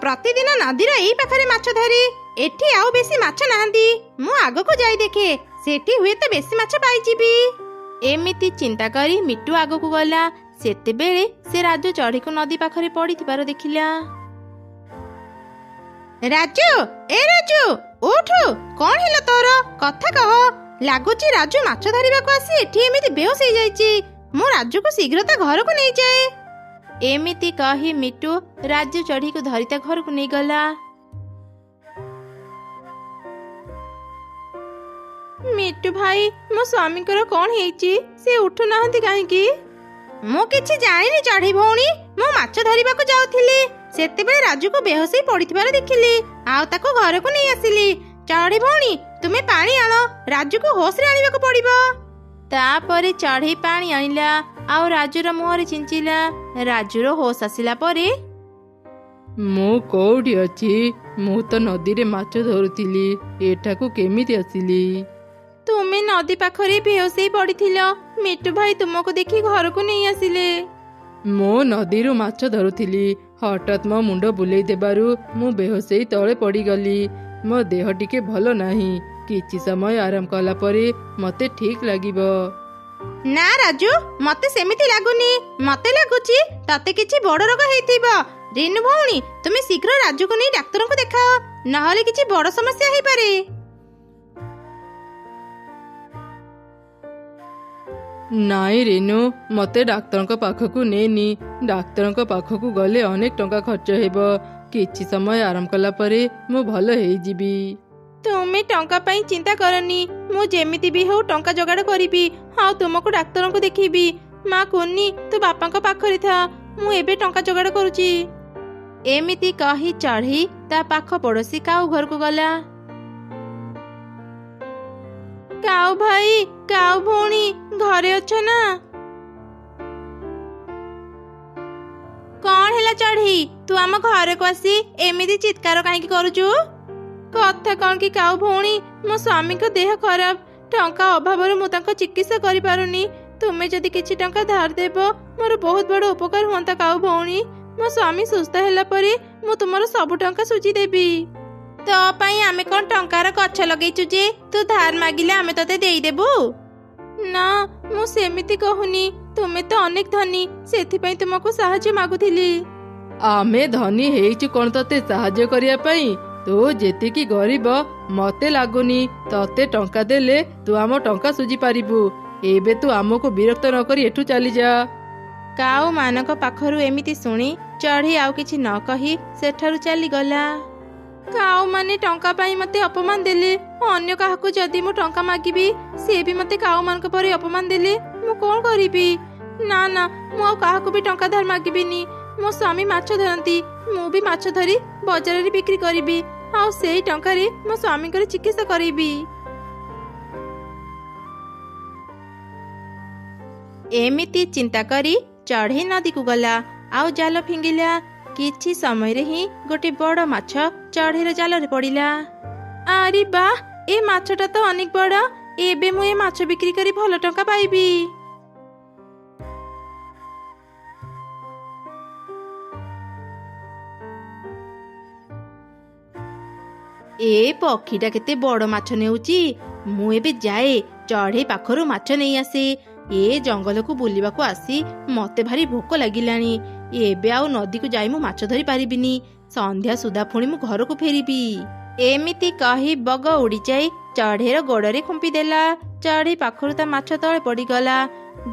ପ୍ରତିଦିନ ନଦୀର ଏଇ ପାଖରେ ମାଛ ଧରି। ଏଠି ଆଉ ବେଶୀ ମାଛ ନାହାନ୍ତି। ମୁଁ ଆଗକୁ ଯାଇ ଦେଖେ, ସେଠି ହୁଏତ ବେଶୀ ମାଛ ପାଇଯିବି। ଏମିତି ଚିନ୍ତା କରି ମିଟୁ ଆଗକୁ ଗଲା। ସେତେବେଳେ ସେ ରାଜୁ ଚଢ଼େଇକୁ ନଦୀ ପାଖରେ ପଡ଼ିଥିବାର ଦେଖିଲା। ରାଜୁ, ଏ ରାଜୁ, ଉଠୁ। କଣ ହେଲା ତୋର? କଥା କହ। ଲାଗୁଛି ରାଜୁ ମାଛ ଧରିବାକୁ ଆସି ଏଠି ଏମିତି ବେହୋସ ହେଇଯାଇଛି। ମୁଁ ରାଜୁକୁ ଶୀଘ୍ର ତା ଘରକୁ ନେଇଯାଏ। ଏମିତି କହି ମିଟୁ ରାଜୁ ଚଢ଼େଇକୁ ଧରି ତା ଘରକୁ ନେଇଗଲା। ମିଟୁ ଭାଇ, ମୋ ସ୍ୱାମୀଙ୍କର କଣ ହେଇଛି? ସେ ଉଠୁନାହାନ୍ତି କାହିଁକି? ମୁଁ କିଛି ଜାଣିନି ଚଢ଼େଇ ଭଉଣୀ। ମୁଁ ମାଛ ଧରିବାକୁ ଯାଉଥିଲି, ସେତେବେଳେ ରାଜୁକୁ ବେହୋସ ହେଇ ପଡ଼ିଥିବାର ଦେଖିଲି, ଆଉ ତାକୁ ଘରକୁ ନେଇ ଆସିଲି। ଚଢ଼େଇ ଭଉଣୀ, ତୁମେ ପାଣି ଆଣ। ରାଜୁକୁ ହୋସରେ ଆଣିବାକୁ ପଡ଼ିବ। ତାପରେ ଚଢ଼େଇ ପାଣି ଆଣିଲା ଆଉ ରାଜୁର ମୁହଁରେ ଛିଞ୍ଚିଲା। ରାଜୁର ହୋସ ଆସିଲା ପରେ, ମୁଁ କୋଉଠି ଅଛି? ମୁଁ ତ ନଦୀରେ ମାଛ ଧରୁଥିଲି, ଏଠାକୁ କେମିତି ଆସିଲି? ତୁମେ ନଦୀ ପାଖରେ ବେହୋସ ହେଇ ପଡ଼ିଥିଲ। ମିଟୁ ଭାଇ ତୁମକୁ ଦେଖି ଘରକୁ ନେଇ ଆସିଲେ। ମୁଁ ନଦୀରୁ ମାଛ ଧରୁଥିଲି, ହଠାତ୍ ମୋ ମୁଣ୍ଡ ବୁଲେଇ ଦେବାରୁ ମୁଁ ବେହୋସ ହେଇ ତଳେ ପଡ଼ିଗଲି। ମୋ ଦେହ ଟିକେ ଭଲ ନାହିଁ। କିଛି ସମୟ ଆରାମ କଲା ପରେ ମତେ ଠିକ ଲାଗିବ। ନା ରାଜୁ, ମତେ ସେମିତି ଲାଗୁନି। ମତେ ଲାଗୁଛି ତତେ କିଛି ବଡ଼ ରୋଗ ହେଇଥିବ। ରିନୁ ଭଉଣୀ, ତୁମେ ଶୀଘ୍ର ରାଜୁକୁ ନେଇ ଡାକ୍ତରଙ୍କୁ ଦେଖାଅ, ନହେଲେ କିଛି ବଡ଼ ସମସ୍ୟା ହେଇପାରେ। ନାଇଁ ରେନୁ, ମତେ ଡାକ୍ତରଙ୍କ ପାଖକୁ ନେନି। ଡାକ୍ତରଙ୍କ ପାଖକୁ ଗଲେ ଅନେକ ଟଙ୍କା ଖର୍ଚ୍ଚ ହେବ। କିଛି ସମୟ ଆରାମ କଲା ପରେ ମୁଁ ଭଲ ହେଇଯିବି। ତୁମେ ଟଙ୍କା ପାଇଁ ଚିନ୍ତା କରନି। ମୁଁ ଯେମିତି ବି ହଉ ଟଙ୍କା ଯୋଗାଡ଼ କରିବି, ଆଉ ତୁମକୁ ଡାକ୍ତରଙ୍କୁ ଦେଖେଇବି। ମା କୁନି, ତୁ ବାପାଙ୍କ ପାଖରେ ଥା, ମୁଁ ଏବେ ଟଙ୍କା ଯୋଗାଡ଼ କରୁଛି। ଏମିତି କହି ଚଢ଼େଇ ତା ପାଖ ପଡ଼ୋଶୀ କାଉ ଘରକୁ ଗଲା। କାଉ ଭାଇ, କାଉ ଭଉଣୀ, ଘରେ ଅଛ ନା? କଣ ହେଲା ଚଢ଼େଇ? ତୁ ଆମ ଘରକୁ ଆସି ଏମିତି ଚିତ୍କାର କାହିଁକି କରୁଛୁ? କଥା କଣ କି କାଉ ଭଉଣୀ, ମୋ ସ୍ୱାମୀଙ୍କ ଦେହ ଖରାପ। ଟଙ୍କା ଅଭାବରୁ ମୁଁ ତାଙ୍କ ଚିକିତ୍ସା କରିପାରୁନି। ତୁମେ ଯଦି କିଛି ଟଙ୍କା ଧାର ଦେବ, ମୋର ବହୁତ ବଡ଼ ଉପକାର ହୁଅନ୍ତା କାଉ ଭଉଣୀ। ମୋ ସ୍ୱାମୀ ସୁସ୍ଥ ହେଲା ପରେ ମୁଁ ତୁମର ସବୁ ଟଙ୍କା ସୁଝିଦେବି। ତୋ ପାଇଁ ଆମେ କଣ ଟଙ୍କାର ଗଛ ଲଗେଇଛୁ ଯେ ତୁ ଧାର ମାଗିଲେ ଆମେ ତତେ ଦେଇଦେବୁ? ନା, ମୁଁ ସେମିତି କହୁନି। ତୁମେ ତ ଅନେକ ଧନୀ, ସେଥିପାଇଁ ତୁମକୁ ସାହାଯ୍ୟ ମାଗୁଥିଲି। ଆମେ ଧନୀ ହେଇଛୁ କଣ ତତେ ସାହାଯ୍ୟ କରିବା ପାଇଁ? ତୁ ଯେତିକି ଗରିବ ମତେ ଲାଗୁନି। ତତେ ଟଙ୍କା ଦେଲେ ତୁ ଆମ ଟଙ୍କା ସୁଝି ପାରିବୁ। ଏବେ ତୁ ଆମକୁ ବିରକ୍ତ ନ କରି ଏଠୁ ଚାଲିଯା। କାଉ ମାନଙ୍କ ପାଖରୁ ଏମିତି ଶୁଣି ଚଢ଼େଇ ଆଉ କିଛି ନ କହି ସେଠାରୁ ଚାଲିଗଲା। କାଉ ମାନେ ଟଙ୍କା ପାଇଁ ମତେ ଅପମାନ ଦେଲେ। ଅନ୍ୟ କାହାକୁ ଯଦି ମୁଁ ଟଙ୍କା ମାଗିବି, ସେ ବି ମତେ କାଉ ମାନଙ୍କ ପରି ଅପମାନ ଦେଲେ ମୁଁ କଣ କରିବି? ନା ନା, ମୁଁ ଆଉ କାହାକୁ ବି ଟଙ୍କା ଧାର ମାଗିବିନି। ମୋ ସ୍ୱାମୀ ମାଛ ଧରନ୍ତି, ମୁଁ ବି ମାଛ ଧରି ବଜାରରେ ବିକ୍ରି କରିବି, ଆଉ ସେଇ ଟଙ୍କାରେ ମୋ ସ୍ୱାମୀଙ୍କର ଚିକିତ୍ସା କରିବି। ଏମିତି ଚିନ୍ତା କରି ଚଢ଼େଇ ନଦୀକୁ ଗଲା ଆଉ ଜାଲ ଫିଙ୍ଗିଲା। କିଛି ସମୟରେ ହିଁ ଗୋଟେ ବଡ଼ ମାଛ ଚଢ଼େଇର ଜାଲରେ ପଡ଼ିଲା। ଆରେ ବାଃ, ଏ ମାଛଟା ତ ଅନେକ ବଡ଼। ଏବେ ମୁଁ ଏ ମାଛ ବିକ୍ରି କରି ଭଲ ଟଙ୍କା ପାଇବି। ଏ ପକ୍ଷୀଟା କେତେ ବଡ଼ ମାଛ ନେଉଛି। ମୁଁ ଏବେ ଯାଏ ଚଢ଼େଇ ପାଖରୁ ମାଛ ନେଇ ଆସେ। ଏ ଜଙ୍ଗଲକୁ ବୁଲିବାକୁ ଆସି ମତେ ଭାରି ଭୋକ ଲାଗିଲାଣି। ଏବେ ଆଉ ନଦୀକୁ ଯାଇ ମୁଁ ମାଛ ଧରି ପାରିବିନି। ସନ୍ଧ୍ୟା ସୁଦ୍ଧା ପୁଣି ମୁଁ ଘରକୁ ଫେରିବି। ଏମିତି କହି ବଗ ଉଡ଼ିଯାଇ ଚଢ଼େଇର ଗୋଡ଼ରେ ଖୁମ୍ପି ଦେଲା। ଚଢ଼େଇ ପାଖରୁ ତା ମାଛ ତଳେ ପଡ଼ିଗଲା।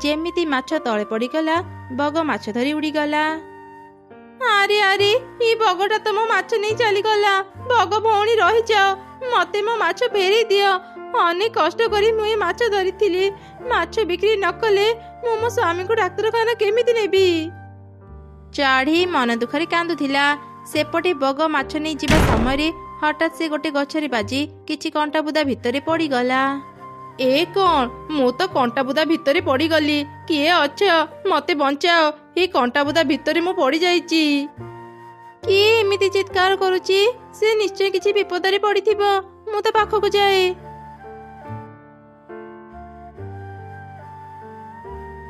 ଯେମିତି ମାଛ ତଳେ ପଡ଼ିଗଲା, ବଗ ମାଛ ଧରି ଉଡ଼ିଗଲା। ଆରେ ଆରେ, ଏ ବଗଟା ତ ମୋ ମାଛ ନେଇ ଚାଲିଗଲା। ବଗ ଭଉଣୀ ରହିଯାଅ, ମତେ ମୋ ମାଛ ଫେରେଇ ଦିଅ। ଅନେକ କଷ୍ଟ କରି ମୁଁ ଏ ମାଛ ଧରିଥିଲି। ମାଛ ବିକ୍ରି ନ କଲେ ମୁଁ ମୋ ସ୍ୱାମୀଙ୍କୁ ଡାକ୍ତରଖାନା କେମିତି ନେବି? ଚଢ଼େଇ ମନ ଦୁଃଖରେ କାନ୍ଦୁଥିଲା। ସେପଟେ ବଗ ମାଛ ନେଇ ଯିବା ସମୟରେ ହଠାତ୍ ସେ ଗୋଟେ ଗଛରେ ବାଜି କିଛି କଣ୍ଟା ବୁଦା ଭିତରେ ପଡ଼ିଗଲା। ଏ କଣ? ମୁଁ ତ କଣ୍ଟା ବୁଦା ଭିତରେ ପଡ଼ିଗଲି। କିଏ ଅଛ? ମତେ ବଞ୍ଚାଅ। ଏ କଣ୍ଟା ବୁଦା ଭିତରେ ମୁଁ ପଡ଼ିଯାଇଛି। କିଏ ଏମିତି ଚିତ୍କାର କରୁଛି? ସେ ନିଶ୍ଚୟ କିଛି ବିପଦରେ ପଡ଼ିଥିବ। ମୁଁ ତା ପାଖକୁ ଯାଏ।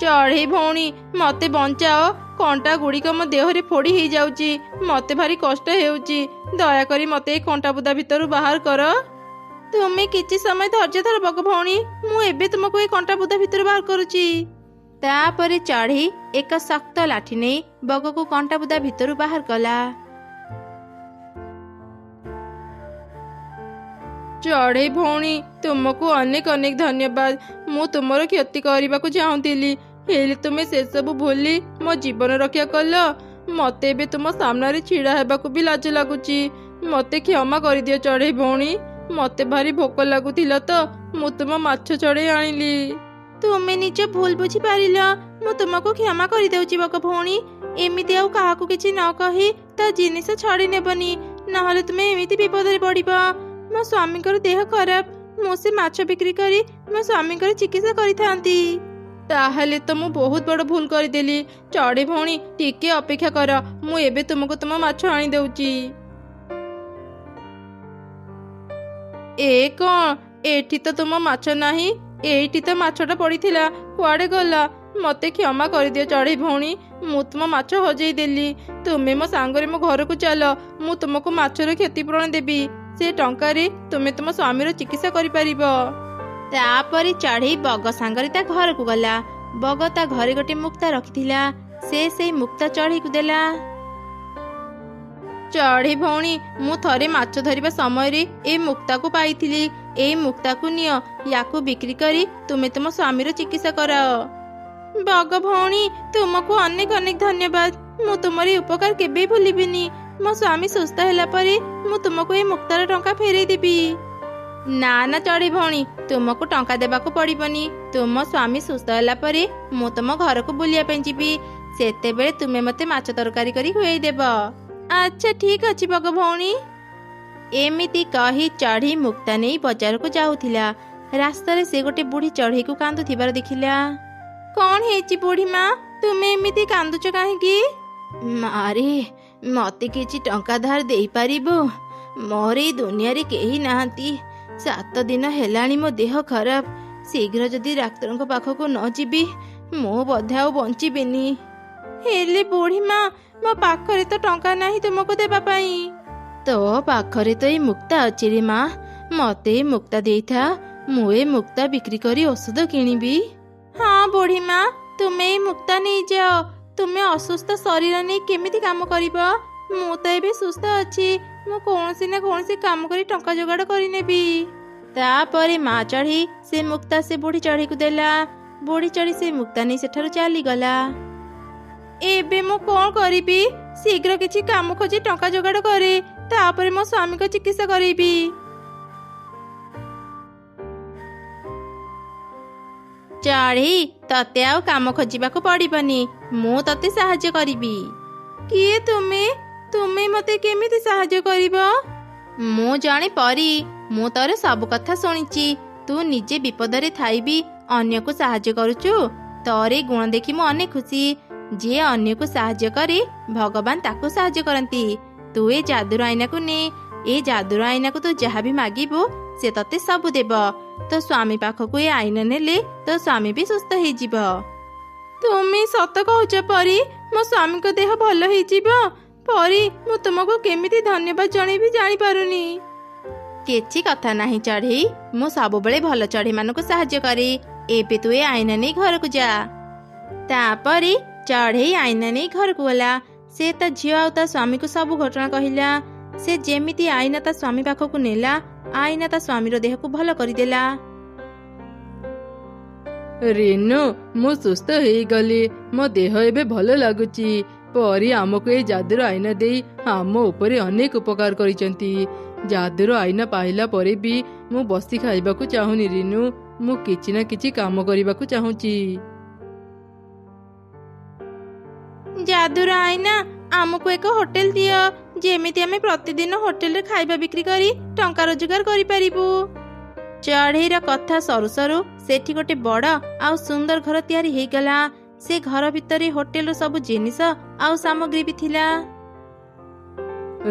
ଚଢ଼େଇ ଭଉଣୀ, ମତେ ବଞ୍ଚାଅ। କଣ୍ଟା ଗୁଡ଼ିକ ମୋ ଦେହରେ ଫୋଡ଼ି ହେଇଯାଉଛି। ମତେ ଭାରି କଷ୍ଟ ହେଉଛି। ଦୟାକରି ମତେ ଏଇ କଣ୍ଟା ବୁଦା ଭିତରୁ ବାହାର କର। ତୁମେ କିଛି ସମୟ ଧୈର୍ଯ୍ୟ ଧର ବଗ ଭଉଣୀ, ମୁଁ ଏବେ ତୁମକୁ ଏଇ କଣ୍ଟା ବୁଦା ଭିତରୁ ବାହାର କରୁଛି। ତାପରେ ଚଢ଼େଇ ଏକ ଶକ୍ତ ଲାଠି ନେଇ ବଗକୁ କଣ୍ଟା ବୁଦା ଭିତରୁ ବାହାର କଲା। ଚଢ଼େଇ ଭଉଣୀ, ତୁମକୁ ଅନେକ ଅନେକ ଧନ୍ୟବାଦ। ମୁଁ ତୁମର କ୍ଷତି କରିବାକୁ ଚାହୁଁଥିଲି, ହେଲେ ତୁମେ ସେସବୁ ଭୁଲି ମୋ ଜୀବନ ରକ୍ଷା କଲ। ମତେ ଏବେ ତୁମ ସାମ୍ନାରେ ଛିଡ଼ା ହେବାକୁ ବି ଲାଜ ଲାଗୁଛି। ମତେ କ୍ଷମା କରିଦିଅ ଚଢ଼େଇ ଭଉଣୀ। ମତେ ଭାରି ଭୋକ ଲାଗୁଥିଲା ତ ମୁଁ ତୁମ ମାଛ ଚଢ଼େଇ ଆଣିଲି। ତୁମେ ନିଜ ଭୁଲ ବୁଝିପାରିଲ। ମୁଁ ତୁମକୁ କ୍ଷମା କରିଦେଉଛି ବଗ ଭଉଣୀ। ଏମିତି ଆଉ କାହାକୁ କିଛି ନ କହି ତା ଜିନିଷ ଛଡ଼େଇ ନେବନି, ନହେଲେ ତୁମେ ଏମିତି ବିପଦରେ ପଡ଼ିବ। ମୋ ସ୍ୱାମୀଙ୍କର ଦେହ ଖରାପ, ମୁଁ ସେ ମାଛ ବିକ୍ରି କରି ମୋ ସ୍ୱାମୀଙ୍କର ଚିକିତ୍ସା କରିଥାନ୍ତି। ତାହେଲେ ତ ମୁଁ ବହୁତ ବଡ଼ ଭୁଲ କରିଦେଲି। ଚଢ଼େଇ ଭଉଣୀ ଟିକେ ଅପେକ୍ଷା କର, ମୁଁ ଏବେ ତୁମକୁ ତୁମ ମାଛ ଆଣିଦେଉଛି। ଏ କ'ଣ, ଏଠି ତ ତୁମ ମାଛ ନାହିଁ। ଏଇଠି ତ ମାଛଟା ପଡ଼ିଥିଲା, କୁଆଡ଼େ ଗଲା? ମତେ କ୍ଷମା କରିଦିଅ ଚଢ଼େଇ ଭଉଣୀ, ମୁଁ ତୁମ ମାଛ ହଜେଇ ଦେଲି। ତୁମେ ମୋ ସାଙ୍ଗରେ ମୋ ଘରକୁ ଚାଲ, ମୁଁ ତୁମକୁ ମାଛର କ୍ଷତିପୂରଣ ଦେବି। ସେ ଟଙ୍କାରେ ତୁମେ ତୁମ ସ୍ୱାମୀର ଚିକିତ୍ସା କରିପାରିବ। ତାପରେ ଚଢ଼େଇ ବଗ ସାଙ୍ଗରେ ତା ଘରକୁ ଗଲା। ବଗ ତା ଘରେ ଗୋଟେ ମୁକ୍ତା ରଖିଥିଲା, ସେ ସେଇ ମୁକ୍ତା ଚଢ଼େଇକୁ ଦେଲା। ଚଢ଼େଇ ଭଉଣୀ, ମୁଁ ଥରେ ମାଛ ଧରିବା ସମୟରେ ଏଇ ମୁକ୍ତାକୁ ପାଇଥିଲି। ଏଇ ମୁକ୍ତାକୁ ନିଅ, ୟାକୁ ବିକ୍ରି କରି ତୁମେ ତୁମ ସ୍ୱାମୀର ଚିକିତ୍ସା କରାଅ। ବଗ ଭଉଣୀ, ତୁମକୁ ଅନେକ ଅନେକ ଧନ୍ୟବାଦ। ମୁଁ ତୁମର ଏ ଉପକାର କେବେ ଭୁଲିବିନି। ମୋ ସ୍ୱାମୀ ସୁସ୍ଥ ହେଲା ପରେ ମୁଁ ତୁମକୁ ଏ ମୁକ୍ତାର ଟଙ୍କା ଫେରେଇ ଦେବି। ନା ନା ଚଢ଼େଇ ଭଉଣୀ, ତୁମକୁ ଟଙ୍କା ଦେବାକୁ ପଡ଼ିବନି। ତୁମ ସ୍ୱାମୀ ସୁସ୍ଥ ହେଲା ପରେ ମୁଁ ତୁମ ଘରକୁ ବୁଲିବା ପାଇଁ ଯିବି। ସେତେବେଳେ ତୁମେ ମୋତେ ମାଛ ତରକାରୀ କରି ଖୁଆଇ ଦେବ। ଆଚ୍ଛା ଠିକ୍ ଅଛି ବଗ ଭଉଣୀ। ଏମିତି କହି ଚଢ଼େଇ ମୁକ୍ତା ନେଇ ବଜାରକୁ ଯାଉଥିଲା। ରାସ୍ତାରେ ସେ ଗୋଟେ ବୁଢ଼ୀ ଚଢ଼େଇକୁ କାନ୍ଦୁଥିବାର ଦେଖିଲା। କ'ଣ ହେଇଛି ବୁଢ଼ୀ ମା, ତୁମେ ଏମିତି କାନ୍ଦୁଛ କାହିଁକି? ମାରେ, ମତେ କିଛି ଟଙ୍କା ଧାର ଦେଇପାରିବ? ମୋର ଏଇ ଦୁନିଆରେ କେହି ନାହାନ୍ତି। 7 ଦିନ ହେଲାଣି ମୋ ଦେହ ଖରାପ। ଶୀଘ୍ର ଯଦି ଡାକ୍ତରଙ୍କ ପାଖକୁ ନ ଯିବି ମୁଁ ବୋଧେ ଆଉ ବଞ୍ଚିବିନି। ହେଲେ ବୁଢ଼ୀ ମା, ମୋ ପାଖରେ ତ ଟଙ୍କା ନାହିଁ ତୁମକୁ ଦେବା ପାଇଁ। ତୋ ପାଖରେ ତ ଏଇ ମୁକ୍ତା ଅଛି ରେ ମା, ମତେ ଏଇ ମୁକ୍ତା ଦେଇଥା। ମୁଁ ଏ ମୁକ୍ତା ବିକ୍ରି କରି ଔଷଧ କିଣିବି। ହଁ ବୁଢ଼ୀ ମା, ତୁମେ ଏଇ ମୁକ୍ତା ନେଇଯାଅ। ତୁମେ ଅସୁସ୍ଥ ଶରୀର ନେଇ କେମିତି କାମ କରିବ? ମୁଁ ତ ଏବେ ସୁସ୍ଥ ଅଛି। ମୁଁ କୌଣସି ନା କୌଣସି କାମ କରି ଟଙ୍କା ଯୋଗାଡ଼ କରିନେବି। ତାପରେ ମା ଚଢ଼େଇ ସେ ମୁକ୍ତା ସେ ବୁଢ଼ୀ ଚଢ଼େଇକୁ ଦେଲା। ବୁଢ଼ୀ ଚଢ଼େଇ ସେ ମୁକ୍ତା ନେଇ ସେଠାରୁ ଚାଲିଗଲା। ଏବେ ମୁଁ କ'ଣ କରିବି? ଶୀଘ୍ର କିଛି କାମ ଖୋଜି ଟଙ୍କା ଯୋଗାଡ଼ କରେ, ତାପରେ ମୋ ସ୍ୱାମୀଙ୍କ ଚିକିତ୍ସା କରେଇବି। ଚଢ଼େଇ, ତତେ ଆଉ କାମ ଖୋଜିବାକୁ ପଡ଼ିବନି, ମୁଁ ତତେ ସାହାଯ୍ୟ କରିବି। କିଏ ତୁମେ? ତୁମେ ମତେ କେମିତି ସାହାଯ୍ୟ କରିବ? ମୁଁ ଜଣେ ପରୀ। ମୁଁ ତୋର ସବୁ କଥା ଶୁଣିଛି। ତୁ ନିଜେ ବିପଦରେ ଥାଇବି ଅନ୍ୟକୁ ସାହାଯ୍ୟ କରୁଛୁ। ତୋର ଏ ଗୁଣ ଦେଖି ମୁଁ ଅନେକ ଖୁସି। ଯିଏ ଅନ୍ୟକୁ ସାହାଯ୍ୟ କରେ ଭଗବାନ ତାକୁ ସାହାଯ୍ୟ କରନ୍ତି। ତୁ ଏ ଯାଦୁର ଆଇନାକୁ ନେ। ଏ ଯାଦୁର ଆଇନାକୁ ତୁ ଯାହା ବି ମାଗିବୁ ସେ ତତେ ସବୁ ଦେବ। ତୋ ସ୍ୱାମୀ ପାଖକୁ ଏ ଆଇନା ନେଲେ ତୋ ସ୍ୱାମୀ ବି ସୁସ୍ଥ ହେଇଯିବ। ତୁମେ ସତ କହୁଛ ପରୀ? ମୋ ସ୍ୱାମୀଙ୍କ ଦେହ ଭଲ ହେଇଯିବ? ପରୀ, ମୁଁ ତୁମକୁ କେମିତି ଧନ୍ୟବାଦ ଜଣେଇବି ଜାଣିପାରୁନି। କିଛି କଥା ନାହିଁ ଚଢ଼େଇ, ମୁଁ ସବୁବେଳେ ଭଲ ଚଢ଼େଇମାନଙ୍କୁ ସାହାଯ୍ୟ କରେ। ଏବେ ତୁ ଏ ଆଇନା ନେଇ ଘରକୁ ଯା। ତାପରେ ଚଢ଼େଇ ଆଇନା ନେଇ ଘରକୁ ଗଲା। ସେ ତା ଝିଅ ଆଉ ତା ସ୍ୱାମୀକୁ ସବୁ ଘଟଣା କହିଲା। ସେ ଯେମିତି ଆଇନା ତା ସ୍ୱାମୀ ପାଖକୁ ନେଲା, ଆଇନା ତା ସ୍ୱାମୀର ଦେହକୁ ଭଲ କରିଦେଲା। ରେନୁ, ମୁଁ ସୁସ୍ଥ ହେଇଗଲି। ମୋ ଦେହ ଏବେ ଭଲ ଲାଗୁଛି। ପରୀ ଆମକୁ ଏଇ ଯାଦୁର ଆଇନା ଦେଇ ଆମ ଉପରେ ଅନେକ ଉପକାର କରିଛନ୍ତି। ଯାଦୁର ଆଇନା ପାଇଲା ପରେ ବି ମୁଁ ବସି ଖାଇବାକୁ ଚାହୁଁନି ରିନୁ। ମୁଁ କିଛି ନା କିଛି କାମ କରିବାକୁ ଚାହୁଁଛି। ଯାଦୁର ଆଇନା, ଆମକୁ ଏକ ହୋଟେଲ ଦିଅ, ଯେମିତି ଆମେ ପ୍ରତିଦିନ ହୋଟେଲରେ ଖାଇବା ବିକ୍ରି କରି ଟଙ୍କା ରୋଜଗାର କରିପାରିବୁ। ଚଢ଼େଇର କଥା ସରୁ ସରୁ ସେଠି ଗୋଟେ ବଡ଼ ଆଉ ସୁନ୍ଦର ଘର ତିଆରି ହେଇଗଲା। ସେ ଘର ଭିତରେ ହୋଟେଲର ସବୁ ଜିନିଷ ଆଉ ସାମଗ୍ରୀ ବି ଥିଲା।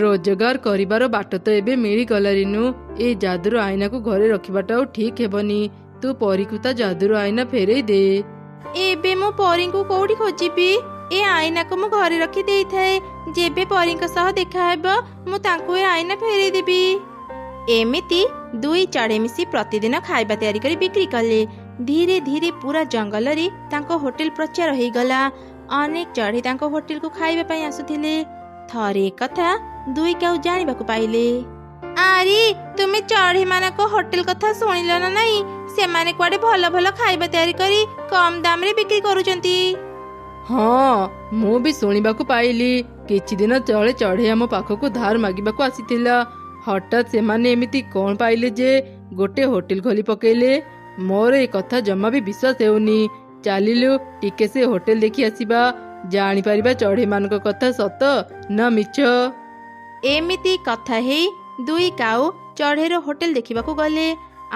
ରୋଜଗାର କରିବାର ବାଟ ତ ଏବେ ମିଳିଗଲା ରିନୁ। ଏ ଯାଦୁର ଆଇନାକୁ ଘରେ ରଖିବାଟା ଆଉ ଠିକ୍ ହେବନି। ତୁ ପରୀକୁ ତା ଯାଦୁର ଆଇନା ଫେରେଇ ଦେ। ଏବେ ମୁଁ ପରୀଙ୍କୁ କୋଉଠି ଖୋଜିବି? ଏ ଆଇନାକୁ ମୁଁ ଘରେ ରଖି ଦେଇଥାଏ। ଯେବେ ପରୀଙ୍କ ସହ ଦେଖା ହେବ ମୁଁ ତାଙ୍କୁ ଏ ଆଇନା ଫେରେଇ ଦେବି। ଏମିତି ଦୁଇ ଚଢ଼େଇ ମିଶି ପ୍ରତିଦିନ ଖାଇବା ତିଆରି କରି ବିକ୍ରି କଲେ। ଧୀରେ ଧୀରେ ପୁରା ଜଙ୍ଗଲରେ ତାଙ୍କ ହୋଟେଲ ପ୍ରଚାର ହେଇଗଲା। ଅନେକ ଚଢ଼େଇ ତାଙ୍କ ହୋଟେଲକୁ ଖାଇବା ପାଇଁ ଆସୁଥିଲେ। ଥରେ କଥା ଦୁଇ କାଉ ଜାଣିବାକୁ ପାଇଲେ। ଆରେ ତୁମେ ଚଢ଼େଇ ମାନଙ୍କ ହୋଟେଲ କଥା ଶୁଣିଲ ନା ନାଇଁ? ସେମାନେ କୁଆଡେ ଭଲ ଭଲ ଖାଇବା ତିଆରି କରି କମ୍ ଦାମରେ ବିକ୍ରି କରୁଛନ୍ତି। ହଁ, ମୁଁ ବି ଶୁଣିବାକୁ ପାଇଲି। କିଛି ଦିନ ତଳେ ଚଢ଼େଇ ଆମ ପାଖକୁ ଧାର ମାଗିବାକୁ ଆସିଥିଲା। ହଠାତ୍ ସେମାନେ ଏମିତି କ'ଣ ପାଇଲେ ଯେ ଗୋଟେ ହୋଟେଲ ଖୋଲି ପକେଇଲେ। ମୋର ଏ କଥା ଜମା ବି ବିଶ୍ୱାସ ହେଉନି। ଚାଲିଲୁ ଟିକେ ସେ ହୋଟେଲ ଦେଖି ଆସିବା, ଜାଣିପାରିବା ଚଢ଼େଇ ମାନଙ୍କ କଥା ସତ ନା ମିଛ। ଏମିତି କଥା ହେଇ ଦୁଇ କାଉ ଚଢ଼େଇର ହୋଟେଲ ଦେଖିବାକୁ ଗଲେ।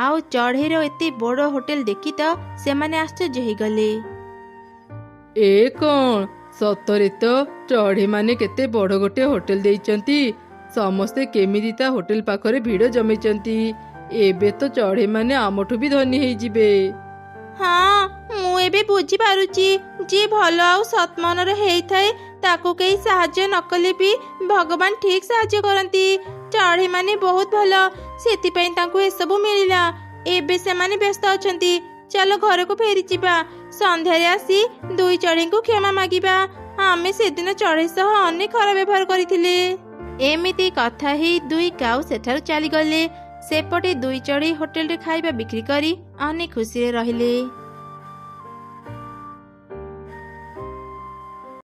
ଆଉ ଚଢ଼େଇର ଏତେ ବଡ଼ ହୋଟେଲ ଦେଖି ତ ସେମାନେ ଆଶ୍ଚର୍ଯ୍ୟ ହେଇଗଲେ। ଏ କ'ଣ ସତରେ ତ ଚଢ଼େଇ ମାନେ କେତେ ବଡ଼ ଗୋଟେ ହୋଟେଲ ଦେଇଛନ୍ତି। ସମସ୍ତେ କେମିତି ତା ହୋଟେଲ ପାଖରେ ଭିଡ଼ ଜମେଇଛନ୍ତି। ଏବେ ତ ଚଢ଼େଇ ମାନେ ଆମଠୁ ବି ଧନୀ ହେଇଯିବେ। ହଁ, ମୁଁ ଏବେ ବୁଝିପାରୁଛି ଯିଏ ଭଲ ଆଉ ସତ୍ମନର ହେଇଥାଏ ତାକୁ କେହି ସାହାଯ୍ୟ ନ କଲେ ବି ଭଗବାନ ଠିକ ସାହାଯ୍ୟ କରନ୍ତି। ଚଢ଼େଇ ମାନେ ବହୁତ ଭଲ, ସେଥିପାଇଁ ତାଙ୍କୁ ଏସବୁ ମିଳିଲା। ଏବେ ସେମାନେ ବ୍ୟସ୍ତ ଅଛନ୍ତି। ଚାଲ ଘରକୁ ଫେରିଯିବା। ସନ୍ଧ୍ୟାରେ ଆସି ଦୁଇ ଚଢ଼େଇଙ୍କୁ କ୍ଷମା ମାଗିବା। ଆମେ ସେଦିନ ଚଢ଼େଇ ସହ ଅନେକ ଖରାପ ବ୍ୟବହାର କରିଥିଲେ। ଏମିତି କଥା ହେଇ ଦୁଇ କାଉ ସେଠାରୁ ଚାଲିଗଲେ। ସେପଟେ ଦୁଇ ଚଢ଼େଇ ହୋଟେଲରେ ଖାଇବା ବିକ୍ରି କରି ଅନେକ ଖୁସିରେ ରହିଲେ।